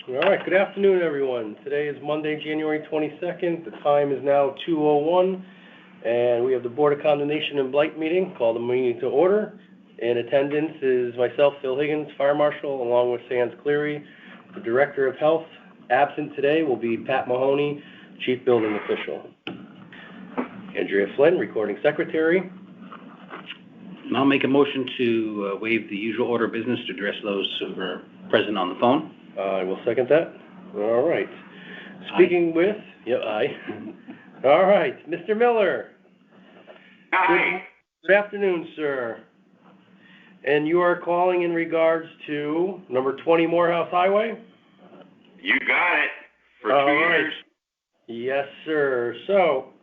All right, good afternoon, everyone. Today is Monday, January 22nd. The time is now 2:01, and we have the Board of Condemnation and Blight meeting. Call the meeting to order. In attendance is myself, Phil Higgins, Fire Marshal, along with Sands Cleary, the Director of Health. Absent today will be Pat Mahoney, Chief Building Official. Andrea Flynn, Recording Secretary. And I'll make a motion to waive the usual order of business to address those who are present on the phone. I will second that. All right. Speaking with, aye. All right, Mr. Miller. Hi. Good afternoon, sir. And you are calling in regards to number 20 Morehouse Highway? You got it. For 2 years. Yes, sir. So,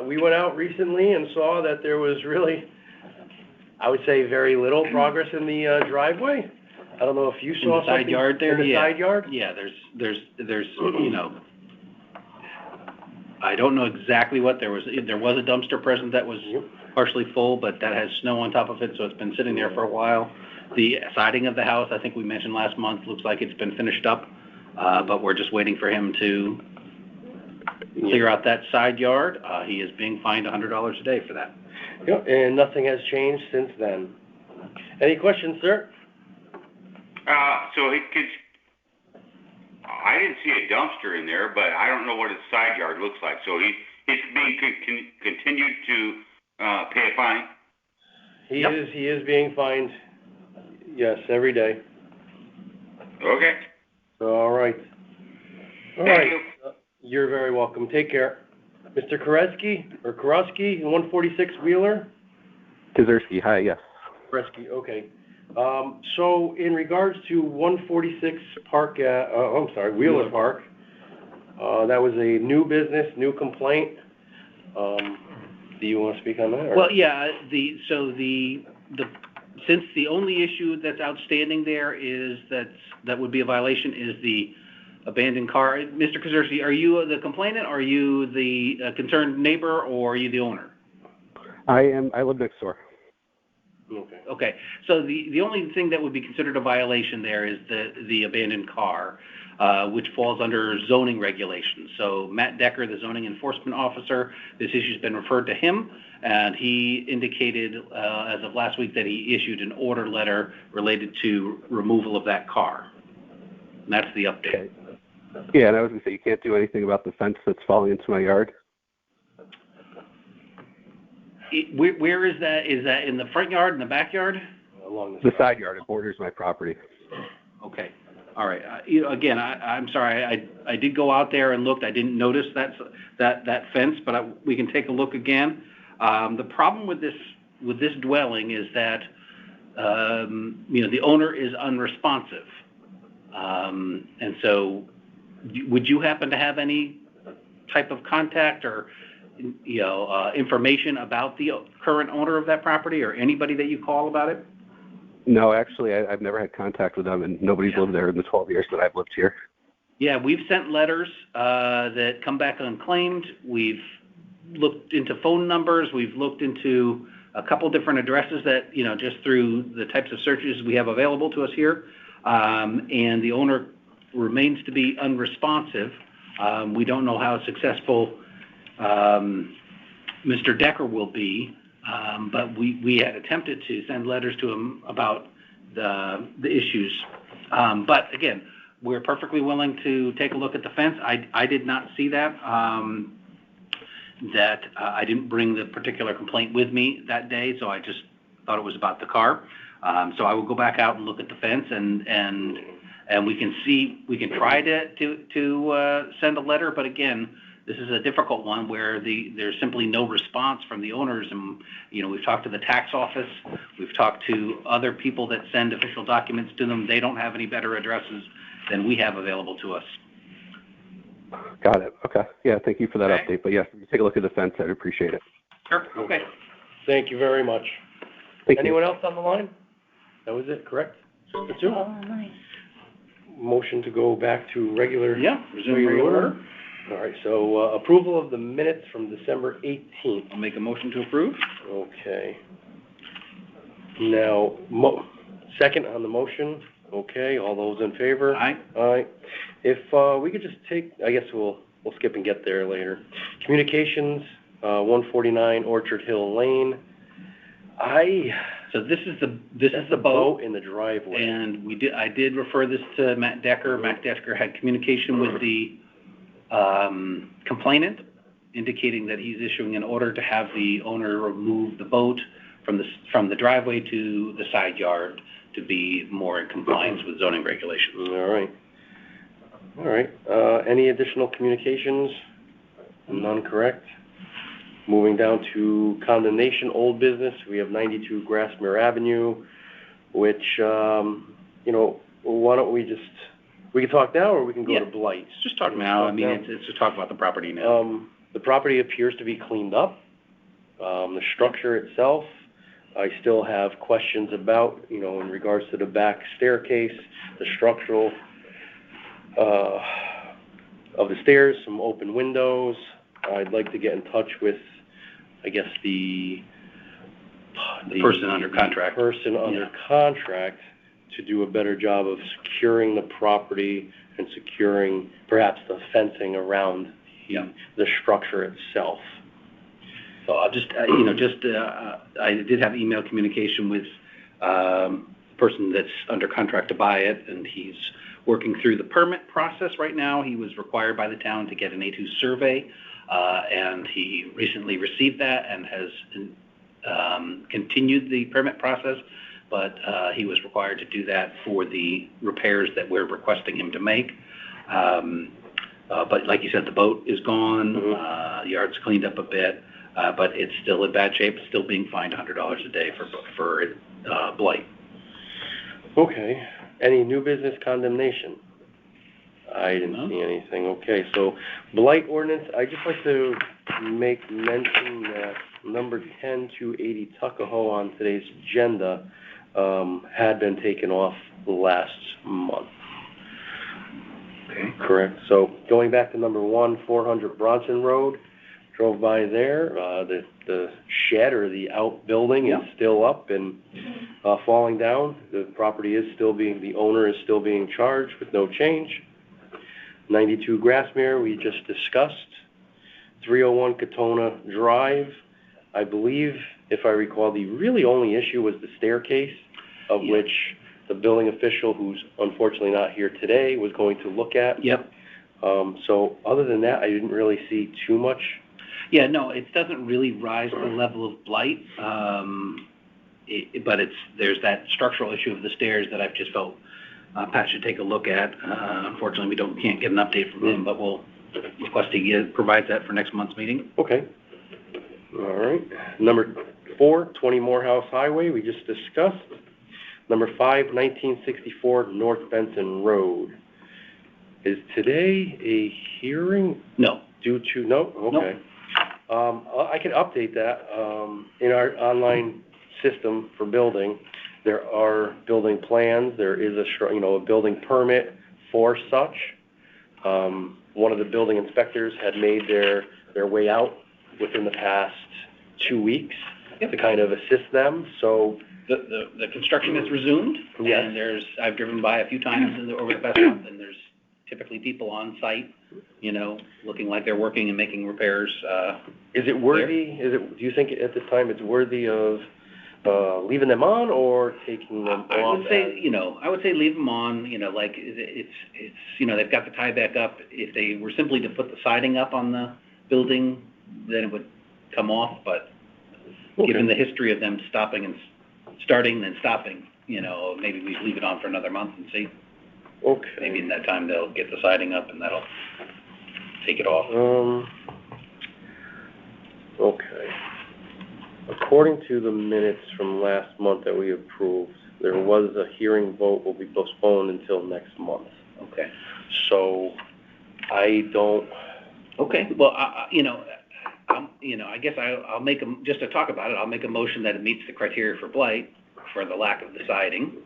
we went out recently and saw that there was really, I would say, very little progress in the driveway. I don't know if you saw in the side yard there. In the side yard. Yeah, there's I don't know exactly what there was. There was a dumpster present that was partially full, but that has snow on top of it, so it's been sitting there for a while. The siding of the house, I think we mentioned last month, looks like it's been finished up, but we're just waiting for him to clear out that side yard. He is being fined $100 a day for that. Yep, and nothing has changed since then. Any questions, sir? So he could. I didn't see a dumpster in there, but I don't know what his side yard looks like. So he's being continued to pay a fine. He is being fined. Yes, every day. Okay. All right. Thank you. You're very welcome. Take care. Mr. Koretsky, 146 Wheeler? Kaczerski, hi, yes. Koretsky, okay. So in regards to 146 Wheeler Park, that was a new business, new complaint. Do you want to speak on that? Or? Well, yeah, since the only issue that's outstanding there is that would be a violation is the abandoned car. Mr. Kaczerski, are you the complainant, or are you the concerned neighbor, or are you the owner? I live next door. Okay. So the only thing that would be considered a violation there is the abandoned car, which falls under zoning regulations. So Matt Decker, the zoning enforcement officer, this issue's been referred to him, and he indicated as of last week that he issued an order letter related to removal of that car. And that's the update. Okay. Yeah, and I was going to say, you can't do anything about the fence that's falling into my yard? Where is that? Is that in the front yard, in the backyard? Along the side yard. It borders my property. Okay. All right. Again, I'm sorry. I did go out there and looked. I didn't notice that fence, but we can take a look again. The problem with this dwelling is that the owner is unresponsive, and so would you happen to have any type of contact or information about the current owner of that property, or anybody that you call about it? No, actually, I've never had contact with them, and nobody's lived there in the 12 years that I've lived here. Yeah, we've sent letters that come back unclaimed. We've looked into phone numbers. We've looked into a couple different addresses that, just through the types of searches we have available to us here. And the owner remains to be unresponsive. We don't know how successful Mr. Decker will be, but we had attempted to send letters to him about the issues. But again, we're perfectly willing to take a look at the fence. I did not see that. I didn't bring the particular complaint with me that day, so I just thought it was about the car. So I will go back out and look at the fence, and we can try to send a letter, but again, this is a difficult one where there's simply no response from the owners. And, we've talked to the tax office. We've talked to other people that send official documents to them. They don't have any better addresses than we have available to us. Got it. Okay. Yeah, thank you for that update. But yes, if you take a look at the fence, I'd appreciate it. Sure. Okay. Thank you very much. Anyone else on the line? That was it, correct? Just the two? Nice. Motion to go back to regular. Resume regular order. All right, so approval of the minutes from December 18th. I'll make a motion to approve. Okay. Now, second on the motion, Okay, all those in favor? Aye. Aye. If, we could just take, I guess we'll skip and get there later. Communications, 149 Orchard Hill Lane. So this is the boat, in the driveway. and I did refer this to Matt Decker. Matt Decker had communication with the complainant, indicating that he's issuing an order to have the owner remove the boat from the driveway to the side yard to be more in compliance with zoning regulations. All right. Any additional communications? None, correct? Moving down to condemnation, old business, we have 92 Grassmere Avenue, which, why don't we can talk now, or we can go to Blight? Just talk now. It's to talk about the property now. The property appears to be cleaned up. The structure itself, I still have questions about, in regards to the back staircase, the structural, of the stairs, some open windows. I'd like to get in touch with, I guess, the person under contract. Contract to do a better job of securing the property and securing perhaps the fencing around the structure itself. So I'll I did have email communication with the person that's under contract to buy it, and he's working through the permit process right now. He was required by the town to get an A2 survey, and he recently received that and has continued the permit process, but he was required to do that for the repairs that we're requesting him to make. But like you said, the boat is gone, the yard's cleaned up a bit, but it's still in bad shape. It's still being fined $100 a day for blight. Okay. Any new business condemnation? I didn't see anything. Okay, so blight ordinance, I'd just like to make mention that number 10-280 Tuckahoe on today's agenda had been taken off last month. Okay. Correct. So going back to number 400 Bronson Road, drove by there. The shed or the outbuilding is still up and falling down. The property is the owner is still being charged with no change. 92 Grassmere, we just discussed. 301 Katona Drive. I believe, if I recall, the really only issue was the staircase, of which the building official, who's unfortunately not here today, was going to look at. Yep. So other than that, I didn't really see too much. Yeah, no, it doesn't really rise to the level of blight, but there's that structural issue of the stairs that I've just felt Pat should take a look at. Unfortunately, we can't get an update from him, but we'll request he provides that for next month's meeting. Okay. All right. Number 4, 20 Morehouse Highway, we just discussed. Number 5, 1964 North Benson Road. Is today a hearing? No. No? Okay. I can update that. In our online system for building, there are building plans. There is a building permit for such. One of the building inspectors had made their way out within the past 2 weeks to kind of assist them. So the construction is resumed. Yes. And I've driven by a few times over the past month, and there's typically people on site, looking like they're working and making repairs. Is it worthy? Do you think at this time it's worthy of leaving them on or taking them off? I would say leave them on. It's they've got the tie back up. If they were simply to put the siding up on the building, then it would come off. But given the history of them stopping and starting then stopping, maybe we leave it on for another month and see. Okay. Maybe in that time they'll get the siding up and that'll take it off. Okay. According to the minutes from last month that we approved, there was a hearing vote will be postponed until next month. Okay. So I don't. Okay. Well, I guess I'll make just to talk about it. I'll make a motion that it meets the criteria for blight for the lack of the siding.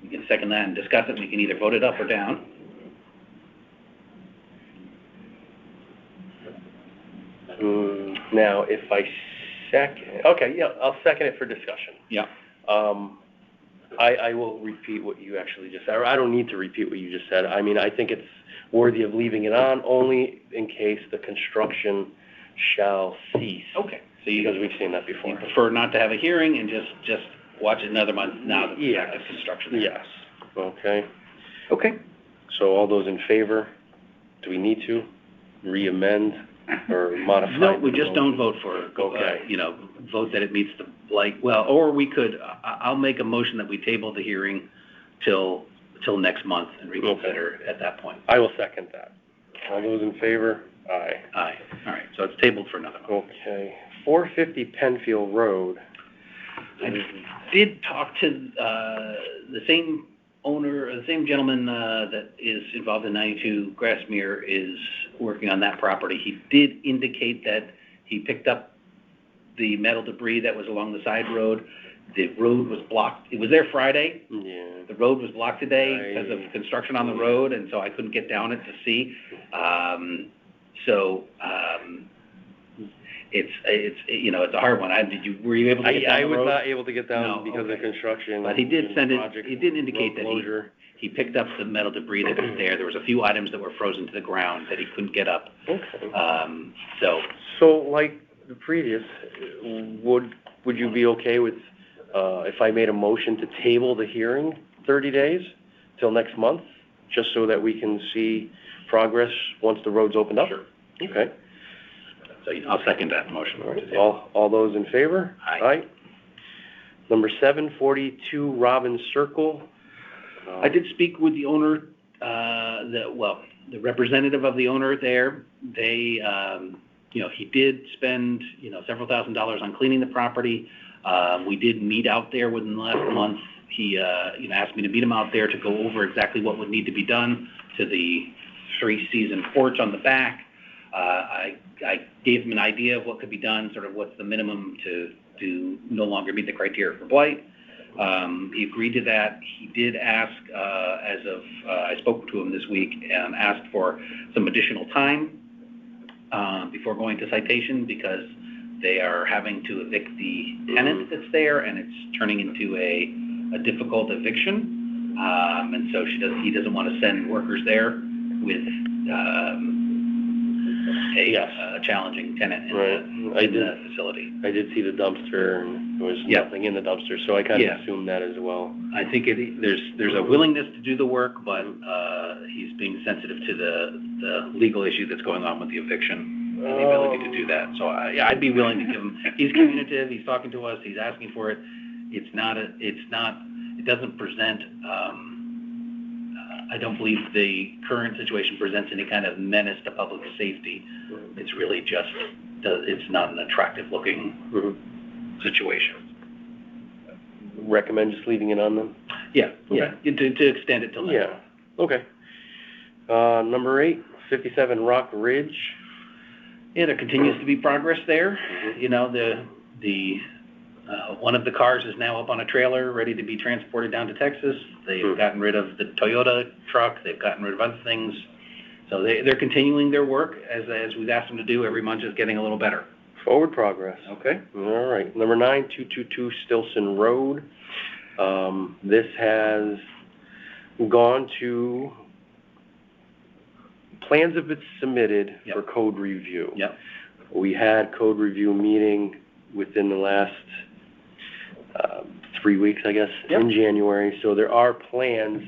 We can second that and discuss it. We can either vote it up or down. Now, if I I'll second it for discussion. Yeah. I will repeat what you actually just said, or I don't need to repeat what you just said. I mean, I think it's worthy of leaving it on only in case the construction shall cease. Okay. So Because we've seen that before. you prefer not to have a hearing and just watch it another month now that we have the construction there? Yes. Okay. Okay. So all those in favor, do we need to re-amend or modify? No, we the just motion? don't vote for, Okay. vote that it meets the blight. Well, or we could, I'll make a motion that we table the hearing till next month and reconsider at that point. I will second that. All those in favor? Aye. Aye. All right, so it's tabled for another month. Okay. 450 Penfield Road. I did talk to the same owner, the same gentleman that is involved in 92 Grassmere is working on that property. He did indicate that he picked up the metal debris that was along the side road. The road was blocked. It was there Friday. Yeah. The road was blocked today because of construction on the road, and so I couldn't get down it to see. It's a hard one. Were you able to get down the road? I was not able to get down No, because of construction. But he did and send it, project he did indicate that closure. he picked up the metal debris that was there. There was a few items that were frozen to the ground that he couldn't get up. Okay. So, like the previous, would you be okay with, if I made a motion to table the hearing 30 days till next month, just so that we can see progress once the road's opened up? Sure. Okay. so I'll second that motion. All right. All those in favor? Aye. Number 742 Robbins Circle. I did speak with the owner, the representative of the owner there. They, he did spend, several $1,000s on cleaning the property. We did meet out there within the last month. He, asked me to meet him out there to go over exactly what would need to be done to the 3-season porch on the back. I gave him an idea of what could be done, sort of what's the minimum to no longer meet the criteria for blight. He agreed to that. He did ask, I spoke to him this week and asked for some additional time before going to citation because they are having to evict the tenant that's there and it's turning into a difficult eviction. And so he doesn't want to send workers there with a challenging tenant in the facility. I did see the dumpster, and there was nothing in the dumpster, so I kind of assumed that as well. I think there's a willingness to do the work, but he's being sensitive to the legal issue that's going on with the eviction and the ability to do that. So I'd be willing to give him. He's communicative. He's talking to us. He's asking for it. It doesn't present. I don't believe the current situation presents any kind of menace to public safety. It's really just, it's not an attractive looking situation. Recommend just leaving it on then? Yeah, to extend it till next month. Okay. Number 8, 57 Rock Ridge. Yeah, there continues to be progress there. One of the cars is now up on a trailer, ready to be transported down to Texas. They've gotten rid of the Toyota truck. They've gotten rid of other things. So they're continuing their work as we've asked them to do. Every month is getting a little better. Forward progress. Okay. All right. Number 9, 222 Stilson Road. This has gone to, plans have been submitted for code review. Yep. We had code review meeting within the last 3 weeks, I guess, in January. So there are plans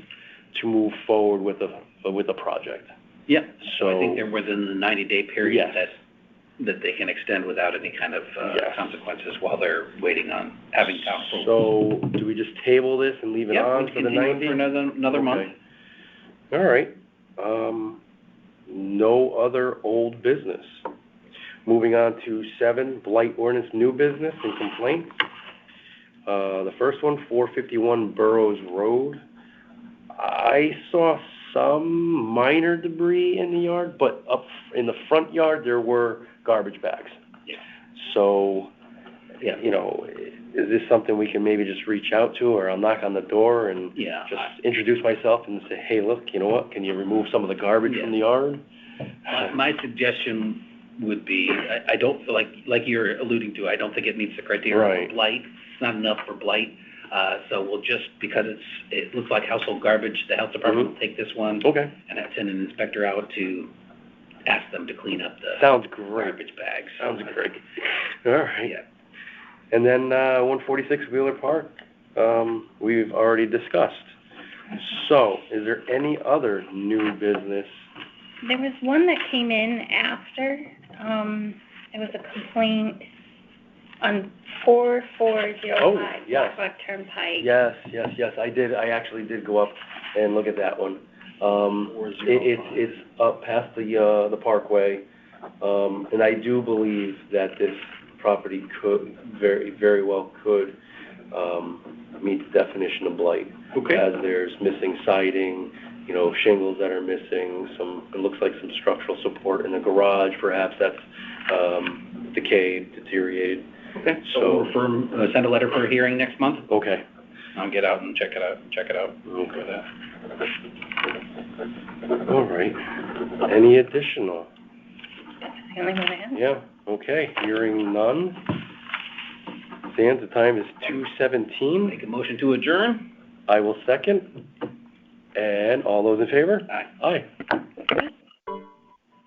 to move forward with a project. Yeah. So I think they're within the 90-day period that they can extend without any kind of consequences while they're waiting on having counsel. So do we just table this and leave it on for the 90? For another month. All right. No other old business. Moving on to 7, Blight Ordinance New Business and Complaints. The first one, 451 Burroughs Road. I saw some minor debris in the yard, but up in the front yard there were garbage bags. Yeah. So, is this something we can maybe just reach out to, or I'll knock on the door and just introduce myself and say, hey, look, you know what, can you remove some of the garbage from the yard? My suggestion would be, I don't feel like you're alluding to, I don't think it meets the criteria for blight. It's not enough for blight. So we'll just, because it looks like household garbage, the health department will take this one Okay, and send an inspector out to ask them to clean up the sounds great. garbage bags. Sounds great. All right. Yeah. And then, 146 Wheeler Park, we've already discussed. So, is there any other new business? There was one that came in after, it was a complaint on 4405 Oh, yes. Black Turnpike. Yes, I actually did go up and look at that one. It's up past the parkway, and I do believe that this property could, very well could, meet the definition of blight. Okay. As there's missing siding, shingles that are missing, it looks like some structural support in the garage, perhaps that's, decayed, deteriorated. Okay, so we'll send a letter for a hearing next month. Okay. I'll get out and check it out. Okay. All right. Any additional? That's the only one I have. Yeah, okay, hearing none. Dan, the time is 2:17. Make a motion to adjourn. I will second. And all those in favor? Aye. Aye. Good.